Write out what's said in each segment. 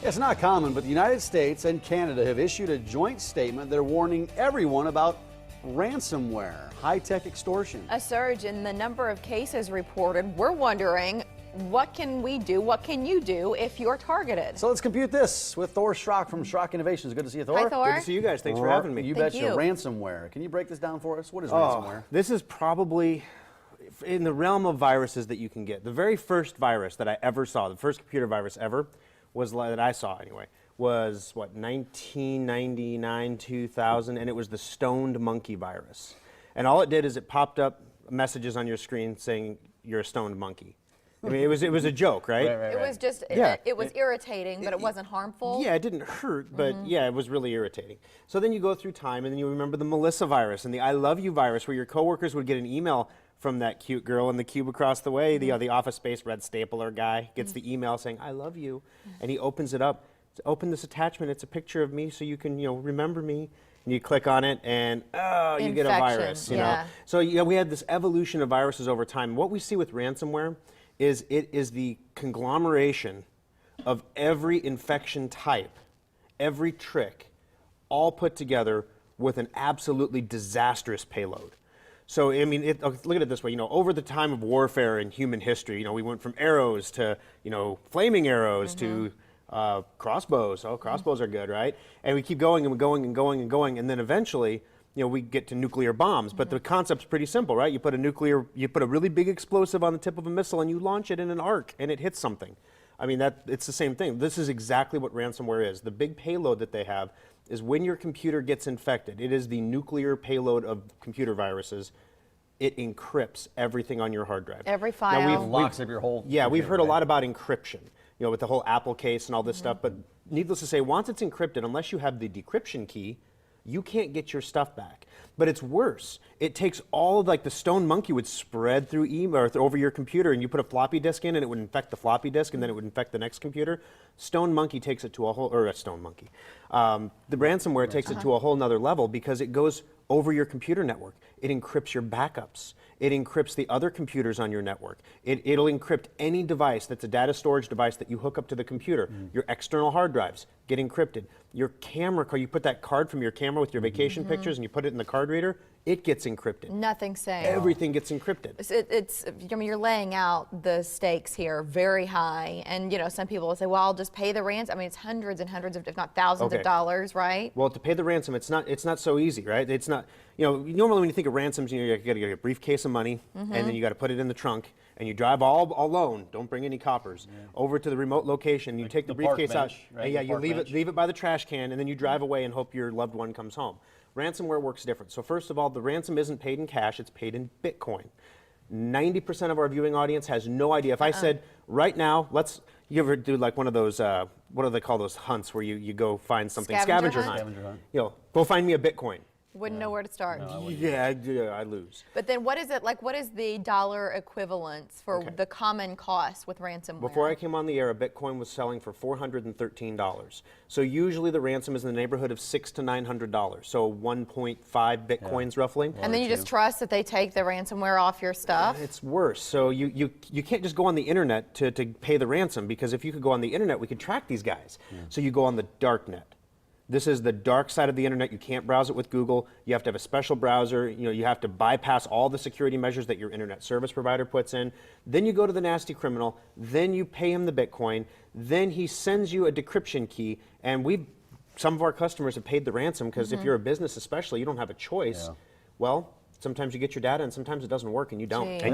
It's not common, but the United States and Canada have issued a joint statement. They're warning everyone about ransomware, high-tech extortion. A surge in the number of cases reported. We're wondering, what can we do? What can you do if you're targeted? So let's compute this with Thor Schrock from Schrock Innovations. Good to see you, Thor. Hi, Thor. Good to see you guys. Thanks for having me. You Thank betcha. you. Ransomware. Can you break this down for us? What is ransomware? This is probably in the realm of viruses that you can get. The very first virus that I ever saw, the first computer virus ever, that I saw anyway, was what, 1999, 2000, and it was the stoned monkey virus. And all it did is it popped up messages on your screen saying you're a stoned monkey. I mean, it was a joke, right? It was just, Yeah. it was irritating, but it wasn't harmful. Yeah, it didn't hurt, but yeah, it was really irritating. So then you go through time, and then you remember the Melissa virus and the I love you virus, where your coworkers would get an email from that cute girl in the cube across the way, the Office Space red stapler guy gets the email saying, I love you, and he opens it up. Open this attachment, it's a picture of me so you can, remember me. And you click on it and, you get a virus, you know. So we had this evolution of viruses over time. What we see with ransomware is it is the conglomeration of every infection type, every trick, all put together with an absolutely disastrous payload. So, I mean, look at it this way, over the time of warfare in human history, we went from arrows to, flaming arrows to crossbows. Oh, crossbows are good, right? And we keep going and going and going and going, and then eventually, we get to nuclear bombs. But the concept's pretty simple, right? You put a really big explosive on the tip of a missile and you launch it in an arc and it hits something. I mean, it's the same thing. This is exactly what ransomware is. The big payload that they have is when your computer gets infected. It is the nuclear payload of computer viruses. It encrypts everything on your hard drive. Every file. It locks up your whole Yeah, we've heard right? a lot about encryption, with the whole Apple case and all this stuff. But needless to say, once it's encrypted, unless you have the decryption key, you can't get your stuff back. But it's worse. It takes all of, the stone monkey would spread through email or over your computer, and you put a floppy disk in, and it would infect the floppy disk, and then it would infect the next computer. Stone monkey takes it to a whole, or a stone monkey. The ransomware takes it to a whole nother level because it goes over your computer network. It encrypts your backups. It encrypts the other computers on your network. It'll encrypt any device that's a data storage device that you hook up to the computer. Your external hard drives get encrypted. Your camera card, you put that card from your camera with your vacation pictures and you put it in the card reader, it gets encrypted. Nothing safe. Everything gets encrypted. You're laying out the stakes here very high, and some people will say, well, I'll just pay the ransom. I mean, it's hundreds and hundreds of, if not thousands of dollars, right? Well, to pay the ransom, it's not so easy, right? It's not, normally when you think of ransoms, you got to get a briefcase of money, and then you got to put it in the trunk, and you drive all alone, don't bring any coppers, over to the remote location, you take the briefcase out, right? and you leave it by the trash can, and then you drive away and hope your loved one comes home. Ransomware works different. So first of all, the ransom isn't paid in cash, it's paid in Bitcoin. 90% of our viewing audience has no idea. If I said, right now, you ever do one of those, what do they call those hunts where you go find something? Scavenger hunt. Scavenger hunt. Go find me a Bitcoin. Wouldn't know where to start. Yeah, I lose. But then what is it like? What is the dollar equivalence for the common cost with ransomware? Before I came on the air, a Bitcoin was selling for $413. So usually the ransom is in the neighborhood of $600 to $900. So 1.5 Bitcoins roughly. And then you just trust that they take the ransomware off your stuff? It's worse. So you can't just go on the internet to pay the ransom, because if you could go on the internet, we could track these guys. So you go on the dark net. This is the dark side of the internet. You can't browse it with Google. You have to have a special browser. You have to bypass all the security measures that your internet service provider puts in. Then you go to the nasty criminal. Then you pay him the Bitcoin. Then he sends you a decryption key. And some of our customers have paid the ransom because if you're a business especially, you don't have a choice. Well, sometimes you get your data and sometimes it doesn't work and you don't. Jeez.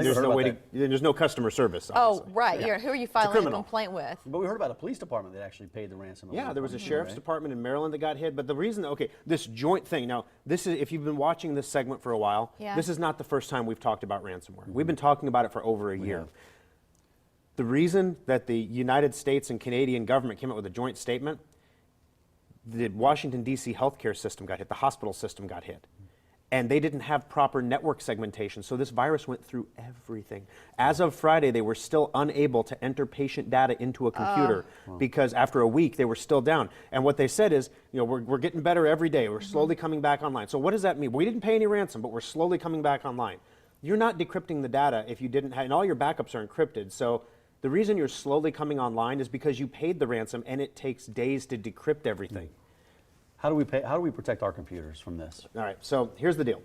And there's no customer service, Oh, obviously. right. Who are you filing a complaint with? But we heard about a police department that actually paid the ransom. Yeah, there was a sheriff's department in Maryland that got hit. But the reason, this joint thing. Now, this is, if you've been watching this segment for a while, this is not the first time we've talked about ransomware. We've been talking about it for over a year. The reason that the United States and Canadian government came out with a joint statement, the Washington, D.C. healthcare system got hit, the hospital system got hit. And they didn't have proper network segmentation, so this virus went through everything. As of Friday, they were still unable to enter patient data into a computer because after a week, they were still down. And what they said is, we're getting better every day. We're slowly coming back online. So what does that mean? We didn't pay any ransom, but we're slowly coming back online. You're not decrypting the data if you didn't have, and all your backups are encrypted. So The reason you're slowly coming online is because you paid the ransom and it takes days to decrypt everything. How do we protect our computers from this? All right, so here's the deal.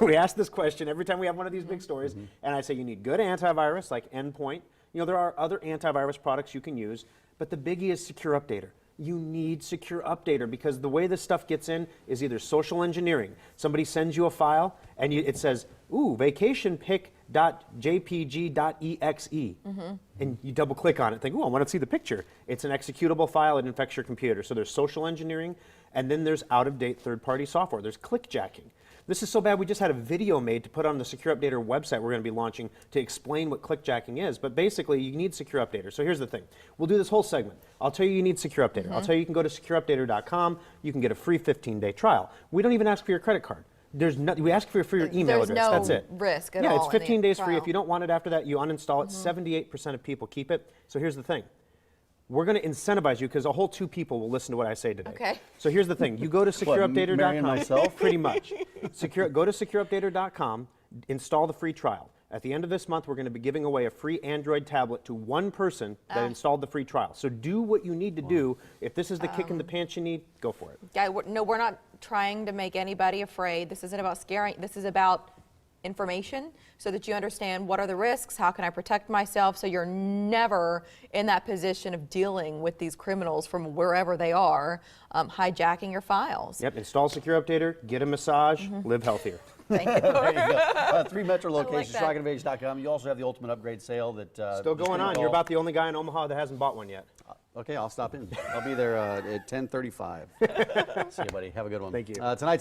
We ask this question every time we have one of these big stories, and I say you need good antivirus like Endpoint. You know, there are other antivirus products you can use, but the biggie is Secure Updater. You need Secure Updater because the way this stuff gets in is either social engineering. Somebody sends you a file and it says, ooh, vacationpic.jpg.exe. And you double click on it and think, ooh, I want to see the picture. It's an executable file, it infects your computer. So there's social engineering, and then there's out-of-date third-party software. There's clickjacking. This is so bad, we just had a video made to put on the Secure Updater website we're going to be launching to explain what clickjacking is. But basically, you need Secure Updater. So here's the thing. We'll do this whole segment. I'll tell you need Secure Updater. I'll tell you you can go to secureupdater.com. You can get a free 15-day trial. We don't even ask for your credit card. We ask for your email address. That's it. Risk at all. Yeah, it's in 15 the days free. trial. If you don't want it after that, you uninstall it. 78% of people keep it. So here's the thing. We're going to incentivize you because a whole 2 people will listen to what I say today. Okay. So here's the thing. You go to secureupdater.com. Mary and myself? Pretty much. Go to secureupdater.com, install the free trial. At the end of this month, we're going to be giving away a free Android tablet to one person that installed the free trial. So do what you need to do. If this is the kick in the pants you need, go for it. Yeah, no, we're not trying to make anybody afraid. This isn't about scaring. This is about information so that you understand what are the risks, how can I protect myself, so you're never in that position of dealing with these criminals from wherever they are, hijacking your files. Yep, install Secure Updater, get a massage, live healthier. Thank you. There you go. 3 metro locations, that. SchrockInnovations.com. You also have the ultimate upgrade sale that Still going on. You're about the only guy in Omaha that hasn't bought one yet. Okay, I'll stop in. I'll be there at 10:35. See you, buddy. Have a good one. Thank you. Tonight's